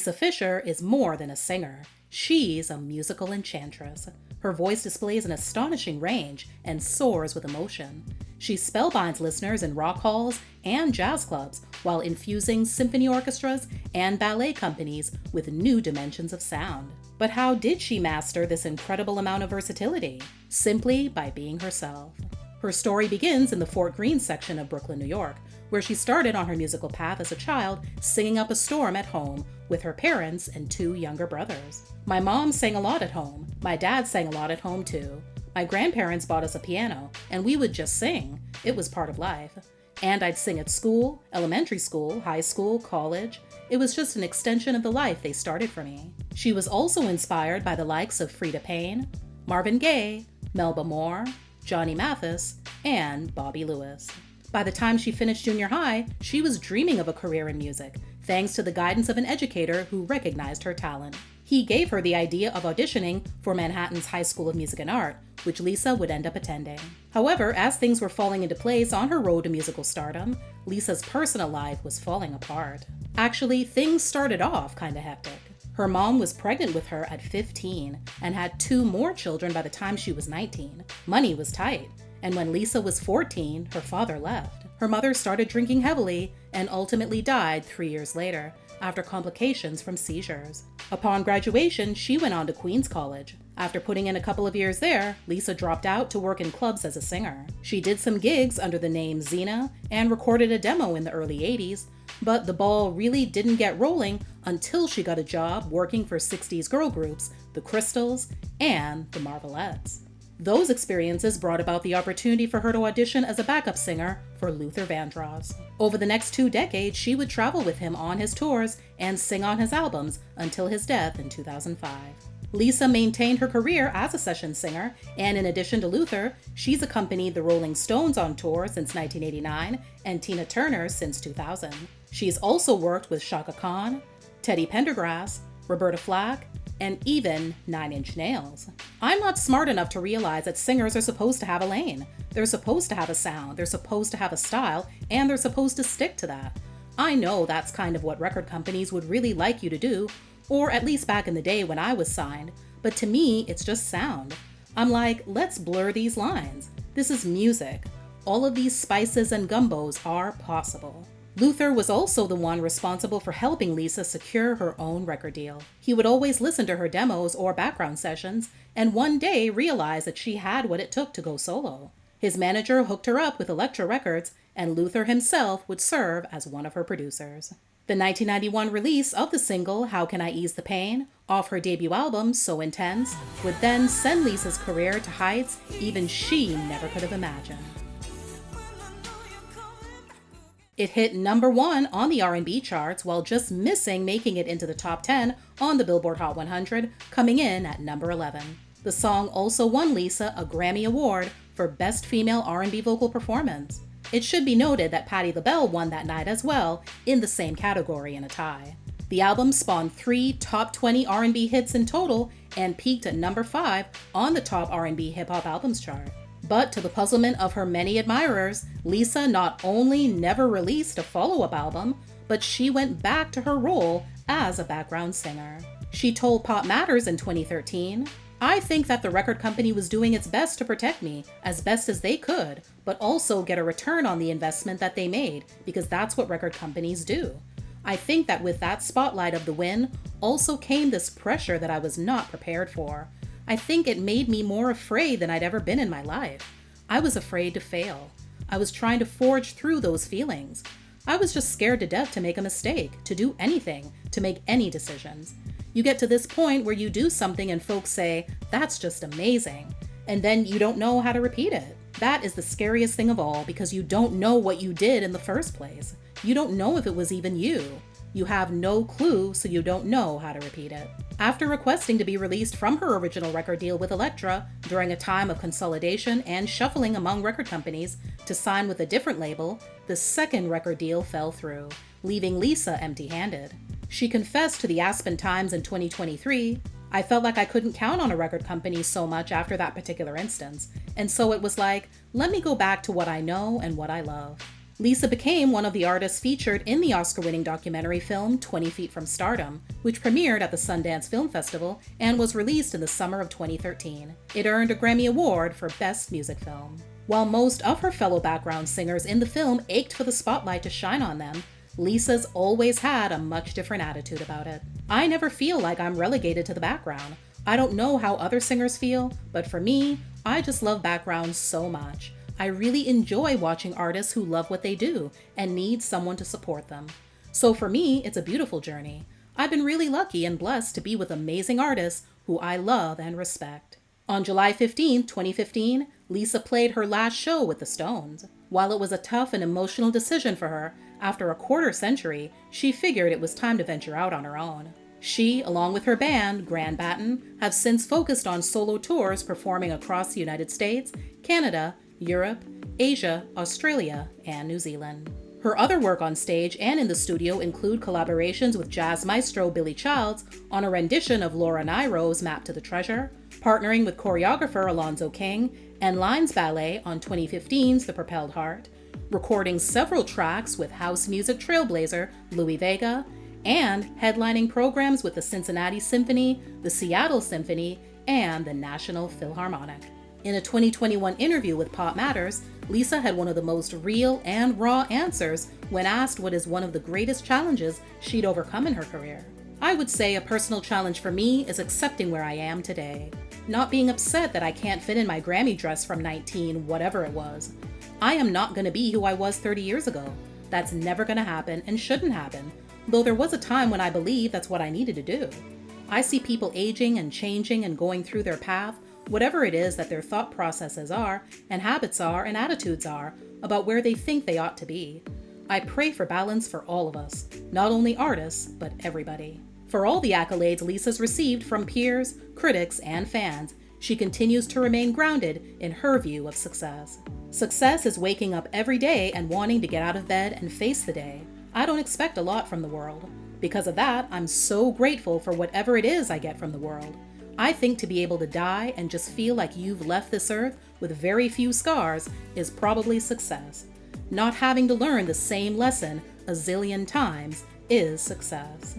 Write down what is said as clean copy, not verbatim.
Lisa Fischer is more than a singer. She's a musical enchantress. Her voice displays an astonishing range and soars with emotion. She spellbinds listeners in rock halls and jazz clubs while infusing symphony orchestras and ballet companies with new dimensions of sound. But how did she master this incredible amount of versatility? Simply by being herself. Her story begins in the Fort Greene section of Brooklyn, New York, where she started on her musical path as a child, singing up a storm at home with her parents and two younger brothers. My mom sang a lot at home. My dad sang a lot at home too. My grandparents bought us a piano, and we would just sing. It was part of life. And I'd sing at school, elementary school, high school, college. It was just an extension of the life they started for me. She was also inspired by the likes of Freda Payne, Marvin Gaye, Melba Moore, Johnny Mathis, and Bobby Lewis. By the time she finished junior high, she was dreaming of a career in music, thanks to the guidance of an educator who recognized her talent. He gave her the idea of auditioning for Manhattan's High School of Music and Art, which Lisa would end up attending. However, as things were falling into place on her road to musical stardom, Lisa's personal life was falling apart. Actually, things started off kinda hectic. Her mom was pregnant with her at 15 and had 2 more children by the time she was 19. Money was tight, and when Lisa was 14, her father left. Her mother started drinking heavily and ultimately died 3 years later after complications from seizures. Upon graduation, she went on to Queens College. After putting in a couple of years there, Lisa dropped out to work in clubs as a singer. She did some gigs under the name Xena and recorded a demo in the early 80s, but the ball really didn't get rolling until she got a job working for 60s girl groups, the Crystals and the Marvelettes. Those experiences brought about the opportunity for her to audition as a backup singer for Luther Vandross. Over the next 2 decades, she would travel with him on his tours and sing on his albums until his death in 2005. Lisa maintained her career as a session singer, and in addition to Luther, she's accompanied the Rolling Stones on tour since 1989 and Tina Turner since 2000. She's also worked with Chaka Khan, Teddy Pendergrass, Roberta Flack, and even 9 Inch Nails. I'm not smart enough to realize that singers are supposed to have a lane. They're supposed to have a sound, they're supposed to have a style, and they're supposed to stick to that. I know that's kind of what record companies would really like you to do, or at least back in the day when I was signed, but to me, it's just sound. I'm like, let's blur these lines. This is music. All of these spices and gumbos are possible. Luther was also the one responsible for helping Lisa secure her own record deal. He would always listen to her demos or background sessions, and one day realized that she had what it took to go solo. His manager hooked her up with Elektra Records, and Luther himself would serve as one of her producers. The 1991 release of the single How Can I Ease the Pain, off her debut album So Intense, would then send Lisa's career to heights even she never could have imagined. It hit number 1 on the R&B charts while just missing making it into the top 10 on the Billboard Hot 100, coming in at number 11. The song also won Lisa a Grammy Award for Best Female R&B Vocal Performance. It should be noted that Patti LaBelle won that night as well, in the same category in a tie. The album spawned 3 top 20 R&B hits in total and peaked at number 5 on the top R&B hip-hop albums chart. But to the puzzlement of her many admirers, Lisa not only never released a follow-up album, but she went back to her role as a background singer. She told Pop Matters in 2013, "I think that the record company was doing its best to protect me as best as they could, but also get a return on the investment that they made, because that's what record companies do. I think that with that spotlight of the win also came this pressure that I was not prepared for. I think it made me more afraid than I'd ever been in my life. I was afraid to fail. I was trying to forge through those feelings. I was just scared to death to make a mistake, to do anything, to make any decisions. You get to this point where you do something and folks say, 'That's just amazing,' and then you don't know how to repeat it. That is the scariest thing of all, because you don't know what you did in the first place. You don't know if it was even you. You have no clue, so you don't know how to repeat it." After requesting to be released from her original record deal with Elektra during a time of consolidation and shuffling among record companies to sign with a different label, the second record deal fell through, leaving Lisa empty-handed. She confessed to the Aspen Times in 2023, "I felt like I couldn't count on a record company so much after that particular instance, and so it was like, let me go back to what I know and what I love." Lisa became one of the artists featured in the Oscar-winning documentary film 20 Feet from Stardom, which premiered at the Sundance Film Festival and was released in the summer of 2013. It earned a Grammy Award for Best Music Film. While most of her fellow background singers in the film ached for the spotlight to shine on them, Lisa's always had a much different attitude about it. "I never feel like I'm relegated to the background. I don't know how other singers feel, but for me, I just love background so much. I really enjoy watching artists who love what they do and need someone to support them. So for me, it's a beautiful journey. I've been really lucky and blessed to be with amazing artists who I love and respect." On July 15, 2015, Lisa played her last show with the Stones. While it was a tough and emotional decision for her, after a quarter century, she figured it was time to venture out on her own. She, along with her band, Grand Baton, have since focused on solo tours performing across the United States, Canada, Europe, Asia, Australia, and New Zealand. Her other work on stage and in the studio include collaborations with jazz maestro Billy Childs on a rendition of Laura Nyro's Map to the Treasure, partnering with choreographer Alonzo King and Lines Ballet on 2015's The Propelled Heart, recording several tracks with house music trailblazer Louis Vega, and headlining programs with the Cincinnati Symphony, the Seattle Symphony, and the National Philharmonic. In a 2021 interview with Pop Matters, Lisa had one of the most real and raw answers when asked what is one of the greatest challenges she'd overcome in her career. "I would say a personal challenge for me is accepting where I am today. Not being upset that I can't fit in my Grammy dress from 19, whatever it was. I am not going to be who I was 30 years ago. That's never going to happen and shouldn't happen, though there was a time when I believed that's what I needed to do. I see people aging and changing and going through their path, whatever it is that their thought processes are, and habits are, and attitudes are, about where they think they ought to be. I pray for balance for all of us, not only artists, but everybody." For all the accolades Lisa's received from peers, critics, and fans, she continues to remain grounded in her view of success. "Success is waking up every day and wanting to get out of bed and face the day. I don't expect a lot from the world. Because of that, I'm so grateful for whatever it is I get from the world. I think to be able to die and just feel like you've left this earth with very few scars is probably success. Not having to learn the same lesson a zillion times is success."